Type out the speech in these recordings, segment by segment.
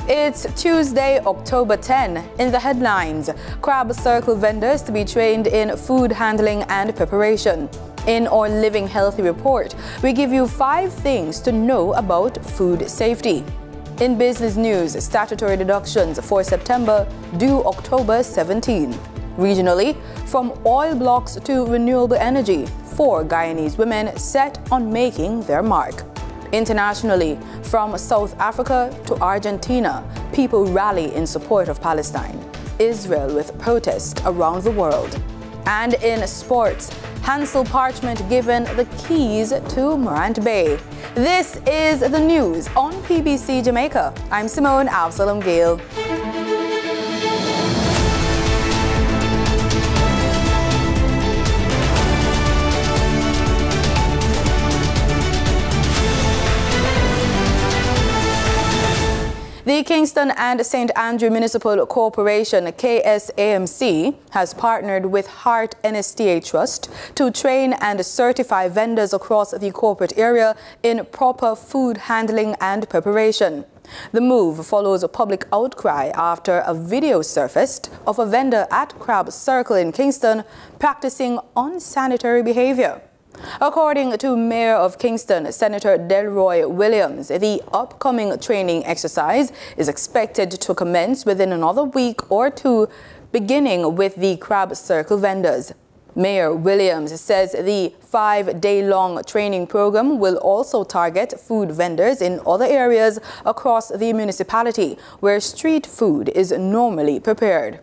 It's Tuesday, October 10. In the headlines, Crab Circle vendors to be trained in food handling and preparation. In our Living Healthy report, we give you 5 things to know about food safety. In business news, statutory deductions for September due October 17. Regionally, from oil blocks to renewable energy, 4 Guyanese women set on making their mark. Internationally, from South Africa to Argentina, people rally in support of Palestine. Israel with protests around the world. And in sports, Hansel Parchment given the keys to Morant Bay. This is the news on PBC Jamaica. I'm Simone Absalom Gale. The Kingston and St. Andrew Municipal Corporation, KSAMC, has partnered with Heart NSTA Trust to train and certify vendors across the corporate area in proper food handling and preparation. The move follows a public outcry after a video surfaced of a vendor at Crab Circle in Kingston practicing unsanitary behavior. According to Mayor of Kingston, Senator Delroy Williams, the upcoming training exercise is expected to commence within another week or 2, beginning with the Crab Circle vendors. Mayor Williams says the 5-day-long training program will also target food vendors in other areas across the municipality where street food is normally prepared.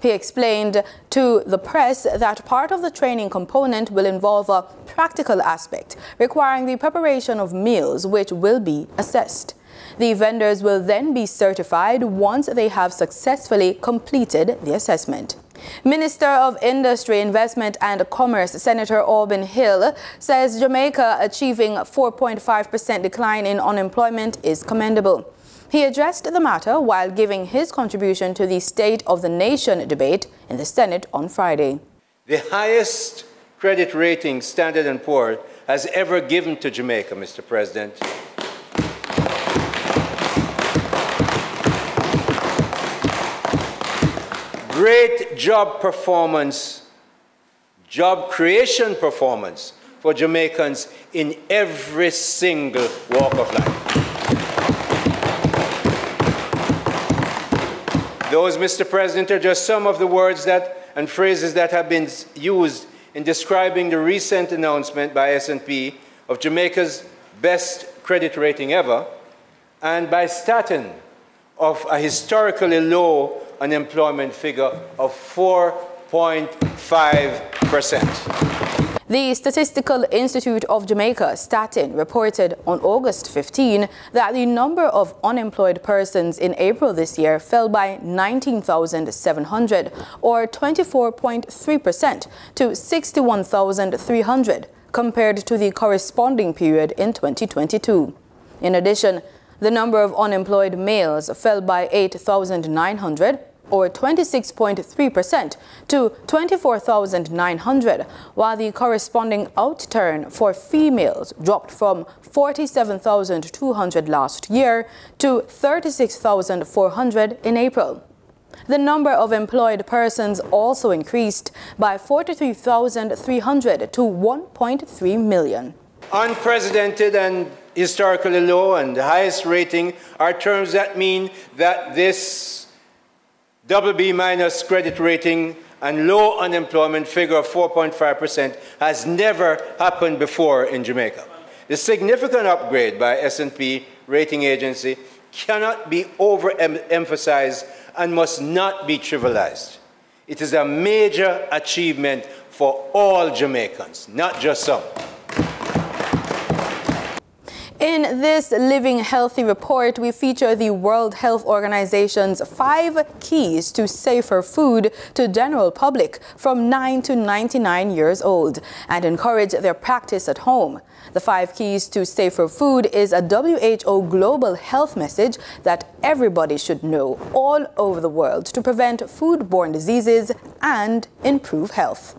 He explained to the press that part of the training component will involve a practical aspect requiring the preparation of meals, which will be assessed. The vendors will then be certified once they have successfully completed the assessment. Minister of Industry, Investment and Commerce, Senator Auburn Hill, says Jamaica achieving a 4.5% decline in unemployment is commendable. He addressed the matter while giving his contribution to the State of the Nation debate in the Senate on Friday. The highest credit rating Standard & Poor's has ever given to Jamaica, Mr. President. Great job performance, job creation performance for Jamaicans in every single walk of life. Those, Mr. President, are just some of the words and phrases that have been used in describing the recent announcement by S&P of Jamaica's best credit rating ever, and by Staten of a historically low unemployment figure of 4.5%. The Statistical Institute of Jamaica, Staten, reported on August 15 that the number of unemployed persons in April this year fell by 19,700, or 24.3%, to 61,300, compared to the corresponding period in 2022. In addition, the number of unemployed males fell by 8,900, or 26.3%, to 24,900, while the corresponding outturn for females dropped from 47,200 last year to 36,400 in April. The number of employed persons also increased by 43,300 to 1.3 million. Unprecedented and historically low and the highest rating are terms that mean that this BB- credit rating and low unemployment figure of 4.5% has never happened before in Jamaica. The significant upgrade by S&P rating agency cannot be overemphasized and must not be trivialized. It is a major achievement for all Jamaicans, not just some. In this Living Healthy report, we feature the World Health Organization's 5 keys to safer food to general public from 9 to 99 years old and encourage their practice at home. The 5 keys to safer food is a WHO global health message that everybody should know all over the world to prevent foodborne diseases and improve health.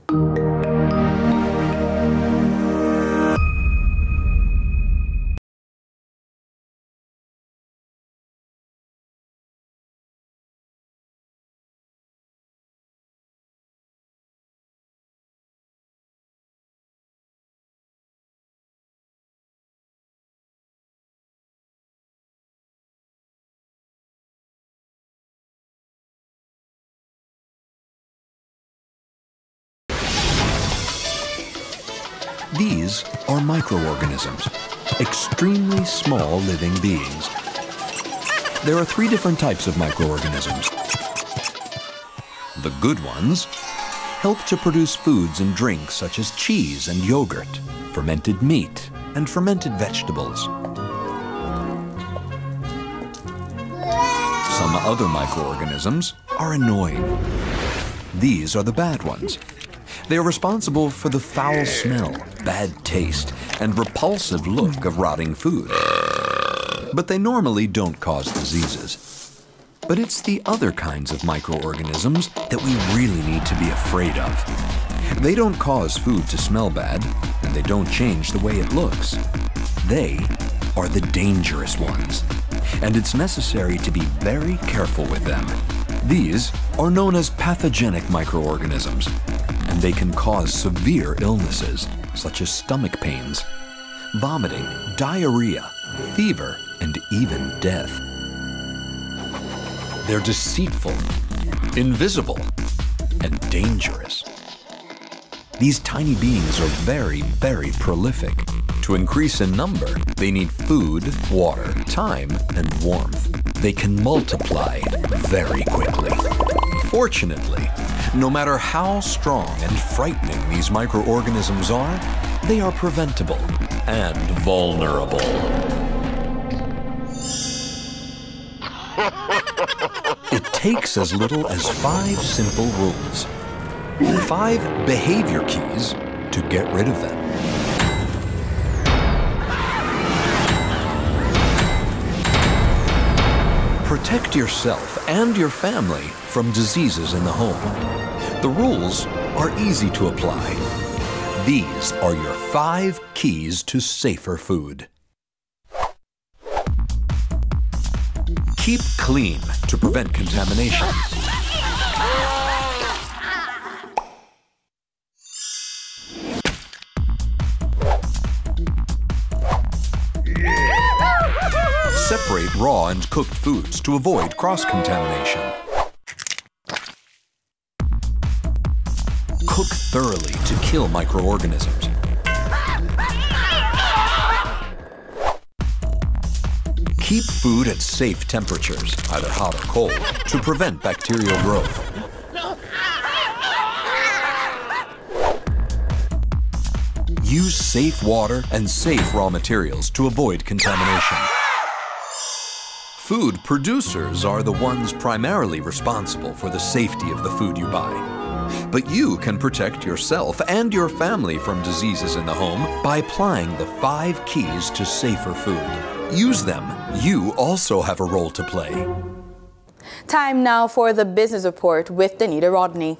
These are microorganisms, extremely small living beings. There are 3 different types of microorganisms. The good ones help to produce foods and drinks such as cheese and yogurt, fermented meat, and fermented vegetables. Some other microorganisms are annoying. These are the bad ones. They are responsible for the foul smell, bad taste, and repulsive look of rotting food. But they normally don't cause diseases. But it's the other kinds of microorganisms that we really need to be afraid of. They don't cause food to smell bad, and they don't change the way it looks. They are the dangerous ones, and it's necessary to be very careful with them. These are known as pathogenic microorganisms, and they can cause severe illnesses, such as stomach pains, vomiting, diarrhea, fever, and even death. They're deceitful, invisible, and dangerous. These tiny beings are very, very prolific. To increase in number, they need food, water, time, and warmth. They can multiply very quickly. Fortunately, no matter how strong and frightening these microorganisms are, they are preventable and vulnerable. It takes as little as 5 simple rules, 5 behavior keys to get rid of them. Protect yourself and your family from diseases in the home. The rules are easy to apply. These are your 5 keys to safer food. Keep clean to prevent contamination. Separate raw and cooked foods to avoid cross-contamination. Cook thoroughly to kill microorganisms. Keep food at safe temperatures, either hot or cold, to prevent bacterial growth. Use safe water and safe raw materials to avoid contamination. Food producers are the ones primarily responsible for the safety of the food you buy. But you can protect yourself and your family from diseases in the home by applying the 5 keys to safer food. Use them. You also have a role to play. Time now for the business report with Danita Rodney.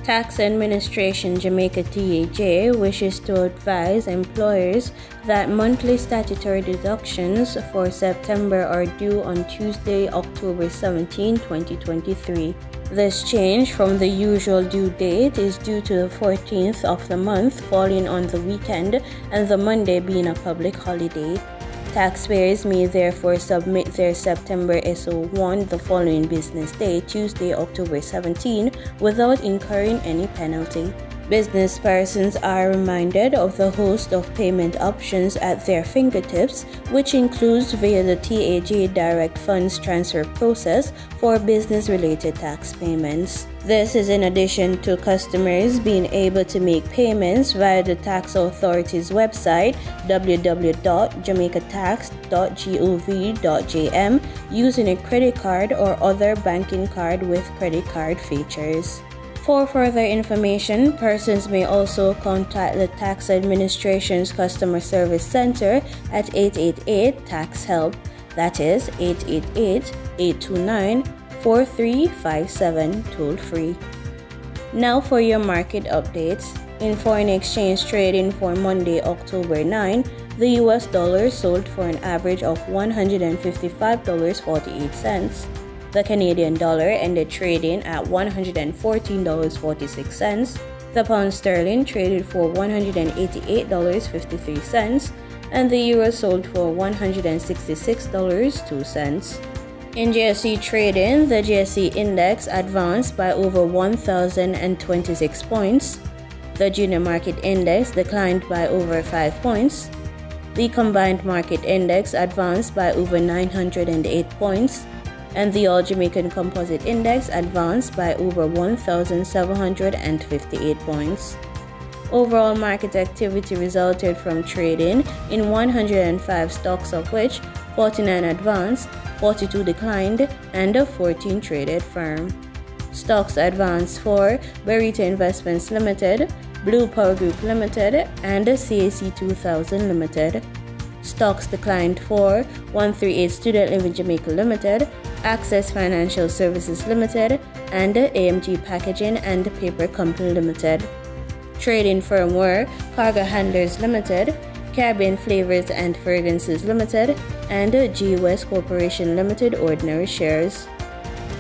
Tax Administration Jamaica TAJ wishes to advise employers that monthly statutory deductions for September are due on Tuesday, October 17, 2023. This change from the usual due date is due to the 14th of the month falling on the weekend and the Monday being a public holiday. Taxpayers may therefore submit their September SO1 the following business day, Tuesday, October 17, without incurring any penalty. Business persons are reminded of the host of payment options at their fingertips, which includes via the TAJ Direct Funds Transfer process for business-related tax payments. This is in addition to customers being able to make payments via the tax authority's website www.jamaicatax.gov.jm using a credit card or other banking card with credit card features. For further information, persons may also contact the Tax Administration's Customer Service Center at 888-TAX-HELP, that is 888-829-4357 toll-free. Now for your market updates. In foreign exchange trading for Monday, October 9, the US dollar sold for an average of $155.48. The Canadian dollar ended trading at $114.46. The pound sterling traded for $188.53. and the euro sold for $166.02. In GSE trading, the GSE index advanced by over 1,026 points. The junior market index declined by over 5 points. The combined market index advanced by over 908 points, and the All Jamaican Composite Index advanced by over 1,758 points. Overall market activity resulted from trading in 105 stocks, of which 49 advanced, 42 declined, and 14 traded firm. Stocks advanced for Berita Investments Limited, Blue Power Group Limited, and CAC 2000 Limited. Stocks declined for 138 Student Living Jamaica Limited, Access Financial Services Limited, and AMG Packaging and Paper Company Limited. Trading firm were Cargo Handlers Limited, Caribbean Flavors and Fragrances Limited, and G West Corporation Limited ordinary shares.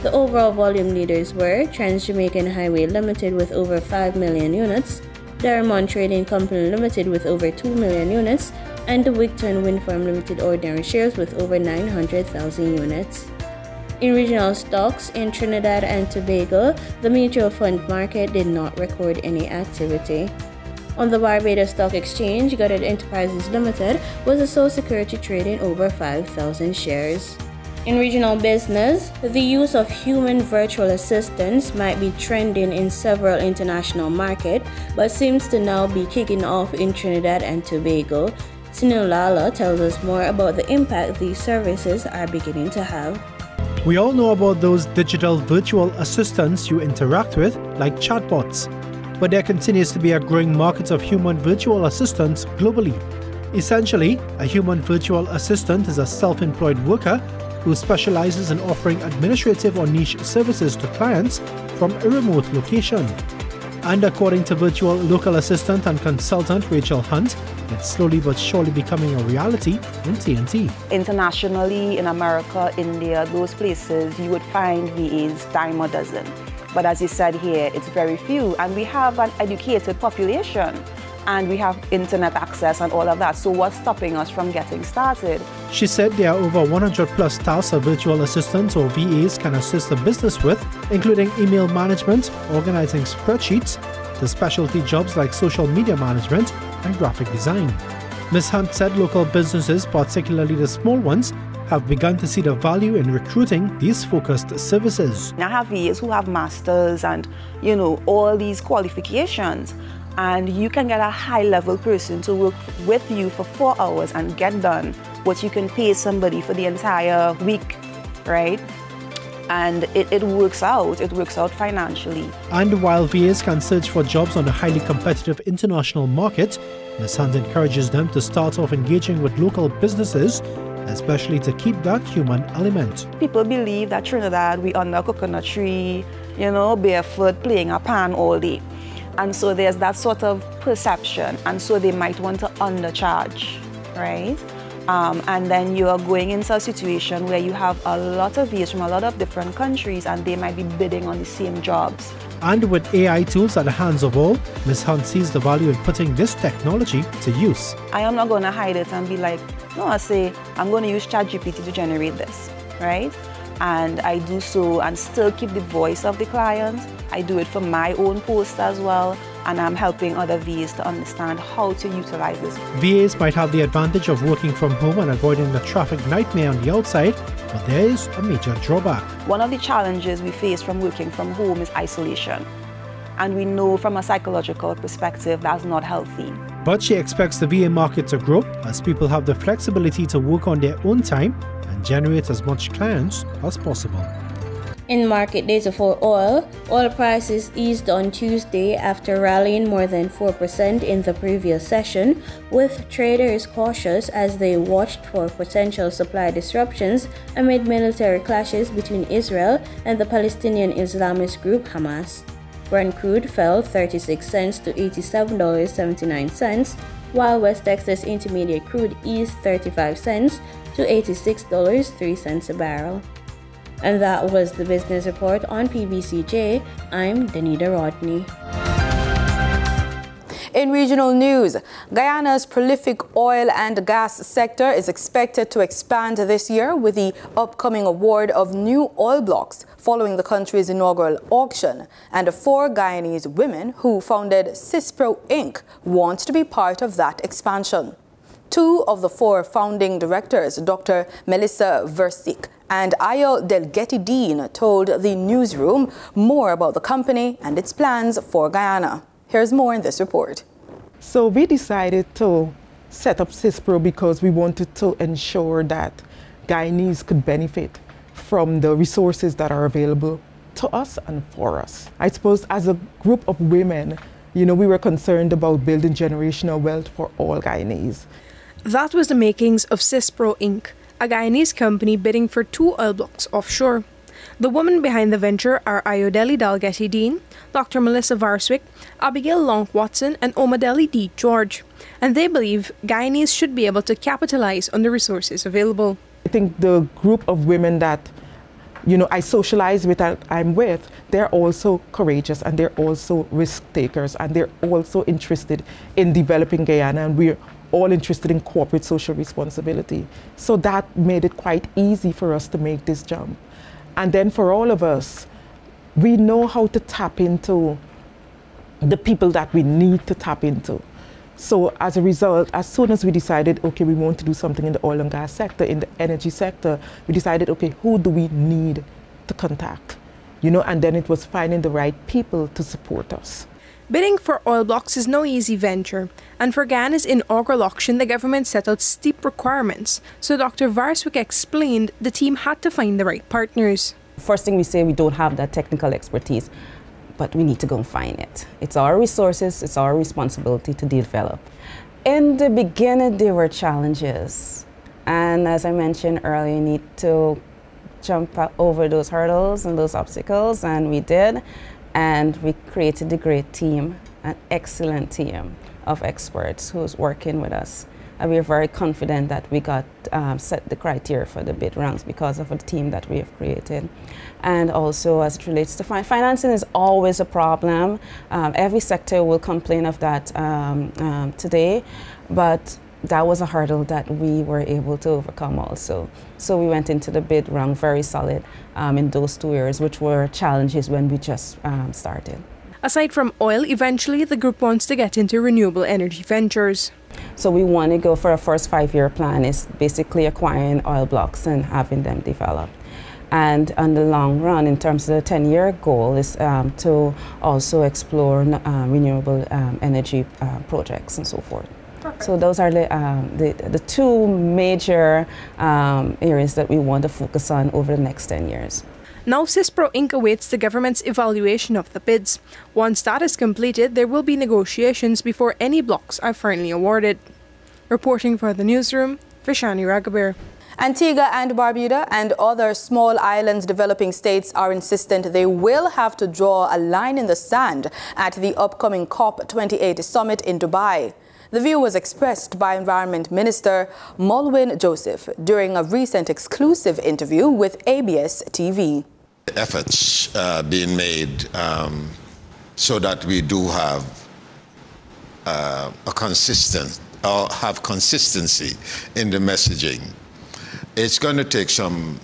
The overall volume leaders were Trans Jamaican Highway Limited with over 5 million units, Darmon Trading Company Limited with over 2 million units, and the Wigton Wind Farm Limited ordinary shares with over 900,000 units. In regional stocks in Trinidad and Tobago, the mutual fund market did not record any activity. On the Barbados Stock Exchange, Goddard Enterprises Limited was the sole security trading over 5,000 shares. In regional business, the use of human virtual assistants might be trending in several international markets, but seems to now be kicking off in Trinidad and Tobago. Sunil Lala tells us more about the impact these services are beginning to have. We all know about those digital virtual assistants you interact with, like chatbots. But there continues to be a growing market of human virtual assistants globally. Essentially, a human virtual assistant is a self-employed worker who specializes in offering administrative or niche services to clients from a remote location. And according to virtual local assistant and consultant Rachel Hunt, it's slowly but surely becoming a reality in TNT. Internationally, in America, India, those places, you would find VAs dime a dozen. But as you said here, it's very few, and we have an educated population, and we have internet access and all of that. So what's stopping us from getting started? She said there are over 100 plus tasks a virtual assistants or VAs can assist the business with, including email management, organizing spreadsheets, to specialty jobs like social media management and graphic design. Ms. Hunt said local businesses, particularly the small ones, have begun to see the value in recruiting these focused services. I have VAs who have masters and, all these qualifications, and you can get a high-level person to work with you for 4 hours and get done what you can pay somebody for the entire week, right? And it works out financially. And while VAs can search for jobs on the highly competitive international market, Ms. Hunt encourages them to start off engaging with local businesses, especially to keep that human element. People believe that Trinidad, we under a coconut tree, barefoot, playing a pan all day. And so there's that sort of perception, and so they might want to undercharge, right? And then you are going into a situation where you have a lot of VAs from a lot of different countries, and they might be bidding on the same jobs. And with AI tools at the hands of all, Ms. Hunt sees the value in putting this technology to use. I am not going to hide it and be like, no, I say, I'm going to use ChatGPT to generate this, right? And I do so and still keep the voice of the client. I do it for my own post as well, and I'm helping other VAs to understand how to utilize this. VAs might have the advantage of working from home and avoiding the traffic nightmare on the outside, but there is a major drawback. One of the challenges we face from working from home is isolation. And we know from a psychological perspective that's not healthy. But she expects the VA market to grow as people have the flexibility to work on their own time and generate as much clients as possible. In market data for oil prices eased on Tuesday after rallying more than 4% in the previous session, with traders cautious as they watched for potential supply disruptions amid military clashes between Israel and the Palestinian Islamist group Hamas. Brent crude fell 36 cents to $87.79, while West Texas Intermediate crude eased 35 cents to $86.03 a barrel. And that was the business report on PBCJ. I'm Danita Rodney. In regional news, Guyana's prolific oil and gas sector is expected to expand this year with the upcoming award of new oil blocks following the country's inaugural auction. And the 4 Guyanese women who founded CISPRO Inc. want to be part of that expansion. 2 of the 4 founding directors, Dr. Melissa Versick and Ayo Delgetty Dean, told the newsroom more about the company and its plans for Guyana. Here's more in this report. So we decided to set up CISPRO because we wanted to ensure that Guyanese could benefit from the resources that are available to us and for us. I suppose as a group of women, we were concerned about building generational wealth for all Guyanese. That was the makings of CISPRO Inc., a Guyanese company bidding for 2 oil blocks offshore. The women behind the venture are Ayodele Dalgetty Dean, Dr. Melissa Varswick, Abigail Long-Watson, and Omadeli D. George. And they believe Guyanese should be able to capitalize on the resources available. I think the group of women that I socialize with, that I'm with, they're also courageous and they're also risk takers and they're also interested in developing Guyana, and we're all interested in corporate social responsibility. So that made it quite easy for us to make this jump. And then for all of us, we know how to tap into the people that we need to tap into. So as a result, as soon as we decided, okay, we want to do something in the oil and gas sector, in the energy sector, we decided, okay, who do we need to contact? And then it was finding the right people to support us. Bidding for oil blocks is no easy venture, and for Guyana's inaugural auction, the government set out steep requirements. So Dr. Varswick explained the team had to find the right partners. First thing we say, we don't have that technical expertise, but we need to go and find it. It's our resources, it's our responsibility to develop. In the beginning, there were challenges. And as I mentioned earlier, you need to jump over those hurdles and those obstacles, and we did. And we created a great team, an excellent team of experts who's working with us. And we're very confident that we got set the criteria for the bid rounds because of the team that we have created. And also as it relates to financing is always a problem. Every sector will complain of that today, but that was a hurdle that we were able to overcome also. So we went into the bid round very solid in those 2 years, which were challenges when we just started. Aside from oil, eventually the group wants to get into renewable energy ventures. So we want to go for a first 5-year plan is basically acquiring oil blocks and having them developed. And on the long run, in terms of the 10-year goal, is to also explore renewable energy projects and so forth. Perfect. So those are the 2 major areas that we want to focus on over the next 10 years. Now CISPRO Inc. awaits the government's evaluation of the bids. Once that is completed, there will be negotiations before any blocks are finally awarded. Reporting for the newsroom, Vishani Raghaber. Antigua and Barbuda and other small islands developing states are insistent they will have to draw a line in the sand at the upcoming COP28 summit in Dubai. The view was expressed by Environment Minister Molwyn Joseph during a recent exclusive interview with ABS TV. Efforts being made so that we do have consistency in the messaging. It's going to take some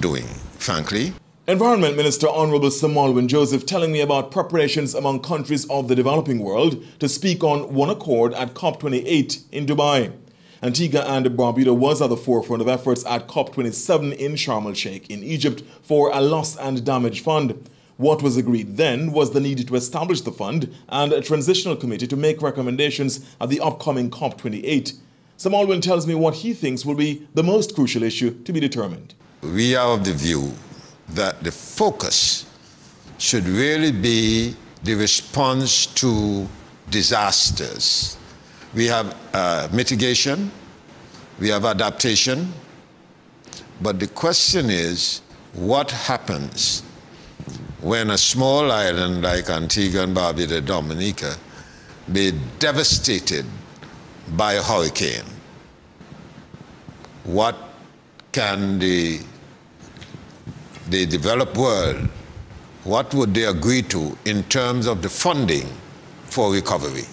doing, frankly. Environment Minister Honorable Sir Molwyn Joseph telling me about preparations among countries of the developing world to speak on one accord at COP28 in Dubai. Antigua and Barbuda was at the forefront of efforts at COP27 in Sharm el-Sheikh in Egypt for a loss and damage fund. What was agreed then was the need to establish the fund and a transitional committee to make recommendations at the upcoming COP28. Sir Molwyn tells me what he thinks will be the most crucial issue to be determined. We are of the view that the focus should really be the response to disasters. We have mitigation, we have adaptation, but the question is, what happens when a small island like Antigua and Barbuda, Dominica, be devastated by a hurricane? What can the developed world, what would they agree to in terms of the funding for recovery?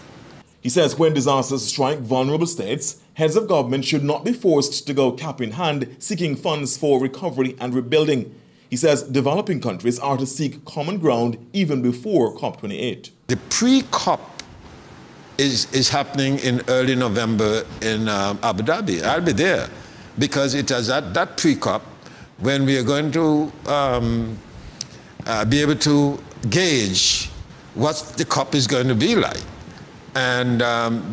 He says when disasters strike vulnerable states, heads of government should not be forced to go cap in hand seeking funds for recovery and rebuilding. He says developing countries are to seek common ground even before COP28. The pre-COP is happening in early November in Abu Dhabi. I'll be there because it is at that pre-COP when we are going to be able to gauge what the COP is going to be like. And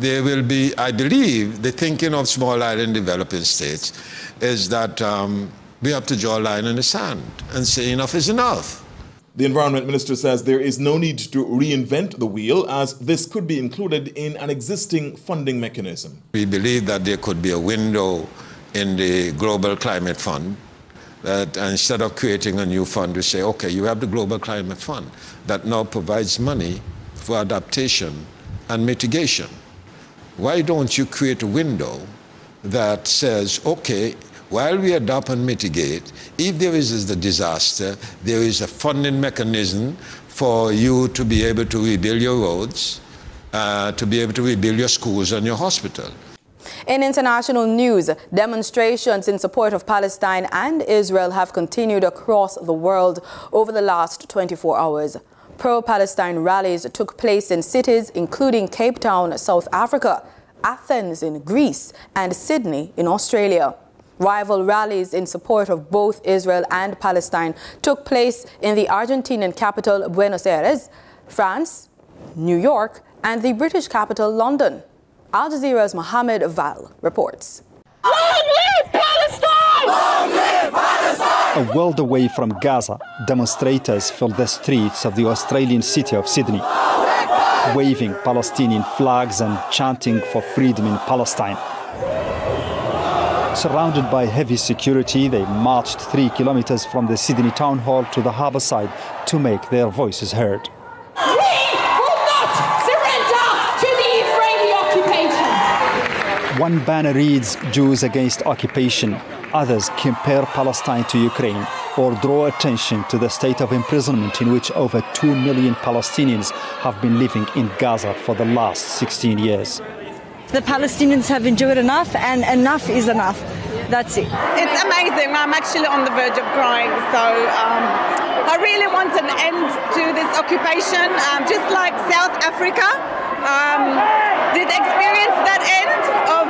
there will be, I believe, the thinking of small island developing states is that we have to draw a line in the sand and say enough is enough. The Environment Minister says there is no need to reinvent the wheel as this could be included in an existing funding mechanism. We believe that there could be a window in the Global Climate Fund that instead of creating a new fund, we say, okay, you have the Global Climate Fund that now provides money for adaptation and mitigation. Why don't you create a window that says, okay, while we adapt and mitigate, if there is a disaster, there is a funding mechanism for you to be able to rebuild your roads, to be able to rebuild your schools and your hospital. In international news, demonstrations in support of Palestine and Israel have continued across the world over the last 24 hours. Pro-Palestine rallies took place in cities including Cape Town, South Africa, Athens in Greece, and Sydney in Australia. Rival rallies in support of both Israel and Palestine took place in the Argentinian capital Buenos Aires, France, New York, and the British capital London. Al Jazeera's Mohammed Val reports. Long live Palestine! Long live Palestine! A world away from Gaza, demonstrators filled the streets of the Australian city of Sydney, waving Palestinian flags and chanting for freedom in Palestine. Surrounded by heavy security, they marched 3 kilometers from the Sydney town hall to the harbour side to make their voices heard. We will not surrender to the Israeli occupation. One banner reads, Jews against occupation. Others compare Palestine to Ukraine or draw attention to the state of imprisonment in which over 2 million Palestinians have been living in Gaza for the last 16 years. The Palestinians have endured enough, and enough is enough. That's it. It's amazing. I'm actually on the verge of crying. So I really want an end to this occupation, just like South Africa did experience that end of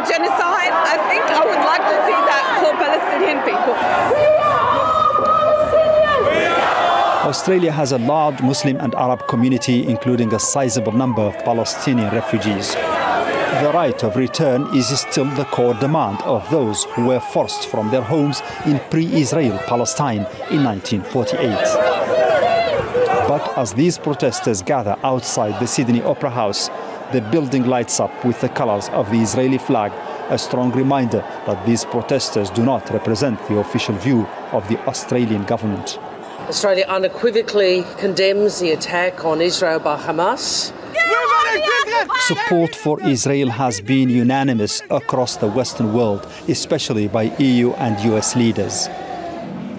genocide. I think I would like to see that for Palestinian people. Australia has a large Muslim and Arab community, including a sizable number of Palestinian refugees. The right of return is still the core demand of those who were forced from their homes in pre-Israel Palestine in 1948. But as these protesters gather outside the Sydney Opera House, the building lights up with the colors of the Israeli flag, a strong reminder that these protesters do not represent the official view of the Australian government. Australia unequivocally condemns the attack on Israel by Hamas. Support for Israel has been unanimous across the Western world, especially by EU and US leaders.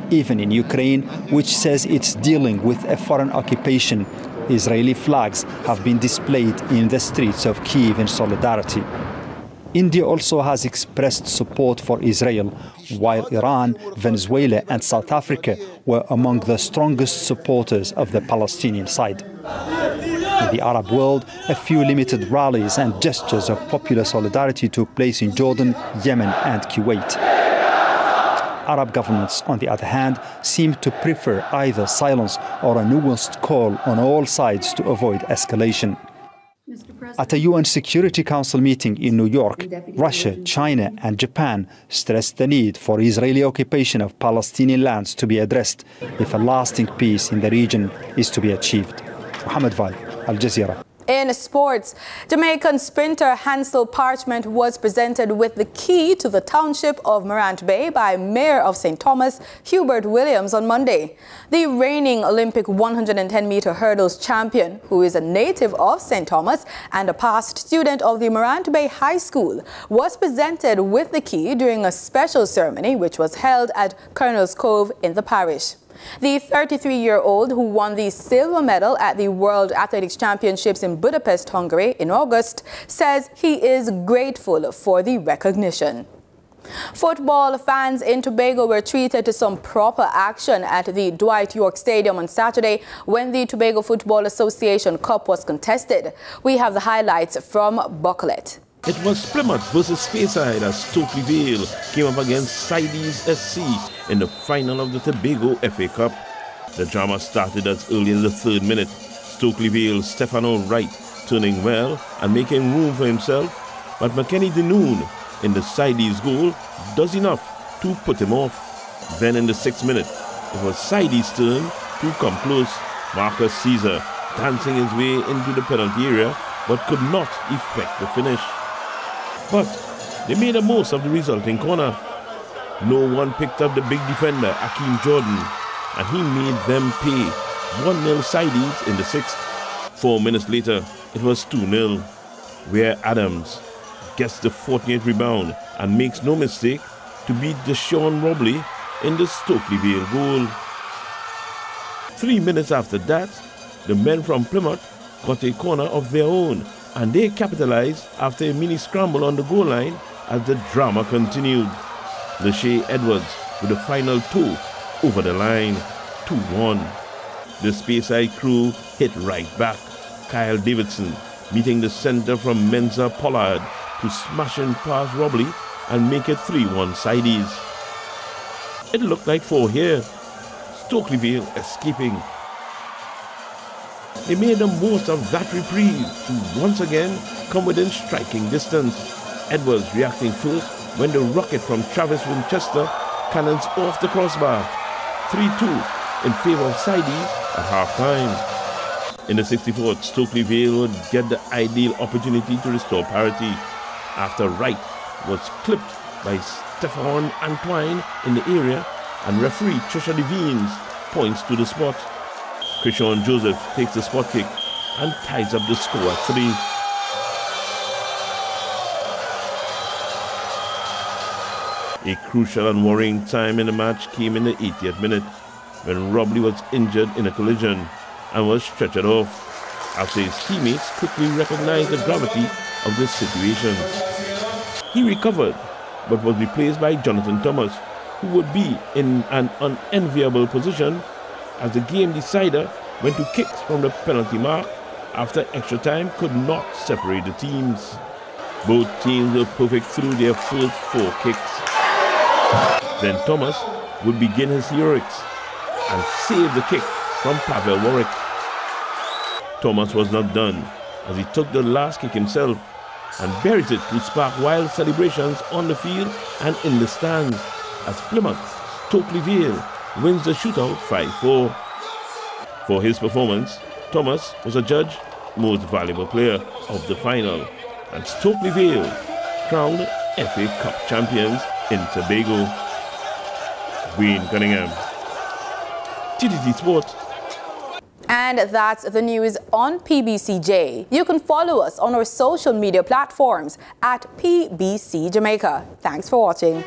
Even in Ukraine, which says it's dealing with a foreign occupation, Israeli flags have been displayed in the streets of Kyiv in solidarity. India also has expressed support for Israel, while Iran, Venezuela and South Africa were among the strongest supporters of the Palestinian side. In the Arab world, a few limited rallies and gestures of popular solidarity took place in Jordan, Yemen and Kuwait. Arab governments, on the other hand, seem to prefer either silence or a nuanced call on all sides to avoid escalation. At a UN Security Council meeting in New York, Russia, China and Japan stressed the need for Israeli occupation of Palestinian lands to be addressed if a lasting peace in the region is to be achieved. Mohammed Val, Al Jazeera. In sports, Jamaican sprinter Hansel Parchment was presented with the key to the township of Morant Bay by Mayor of St. Thomas, Hubert Williams, on Monday. The reigning Olympic 110-meter hurdles champion, who is a native of St. Thomas and a past student of the Morant Bay High School, was presented with the key during a special ceremony which was held at Colonel's Cove in the parish. The 33-year-old who won the silver medal at the World Athletics Championships in Budapest, Hungary in August says he is grateful for the recognition. Football fans in Tobago were treated to some proper action at the Dwight York Stadium on Saturday when the Tobago Football Association Cup was contested. We have the highlights from Bucklet. It was Plymouth versus Speyside as Stokely Vale came up against Sidees SC in the final of the Tobago FA Cup. The drama started as early as the 3rd minute. Stokely Vale Stefano Wright turning well and making room for himself, but McKenny Denoon in the Sidees goal does enough to put him off. Then in the 6th minute, it was Sidees' turn to come close. Marcus Caesar dancing his way into the penalty area but could not effect the finish. But they made the most of the resulting corner. No one picked up the big defender, Akeem Jordan, and he made them pay. 1-0 Sidees in the 6th. 4 minutes later, it was 2-0, where Adams gets the 14th rebound and makes no mistake to beat Deshaun Robley in the Stokely Vale goal. 3 minutes after that, the men from Plymouth got a corner of their own, and they capitalized after a mini scramble on the goal line as the drama continued. Lachey Edwards with the final toe over the line, 2-1. The Speyside crew hit right back. Kyle Davidson meeting the centre from Mensa Pollard to smash in past Robley and make it 3-1 Sidees. It looked like 4 here. Stokely Vale escaping. They made the most of that reprieve to once again come within striking distance. Edwards reacting first when the rocket from Travis Winchester cannons off the crossbar. 3-2 in favour of Sidees at half-time. In the 64th, Stokely Vale would get the ideal opportunity to restore parity after Wright was clipped by Stefan Antoine in the area and referee Trisha Devines points to the spot. Krishan Joseph takes the spot kick and ties up the score at 3. A crucial and worrying time in the match came in the 80th minute when Robley was injured in a collision and was stretchered off after his teammates quickly recognized the gravity of the situation. He recovered but was replaced by Jonathan Thomas, who would be in an unenviable position as the game decider went to kicks from the penalty mark after extra time could not separate the teams. Both teams were perfect through their first 4 kicks. Then Thomas would begin his heroics and save the kick from Pavel Warwick. Thomas was not done as he took the last kick himself and buried it to spark wild celebrations on the field and in the stands as Plymouth Stokely Vale wins the shootout 5-4. For his performance, Thomas was adjudged most valuable player of the final, and Stokely Vale crowned FA Cup champions in Tobago. Wayne Cunningham, TTT Sport. And that's the news on PBCJ. You can follow us on our social media platforms at PBCJamaica. Thanks for watching.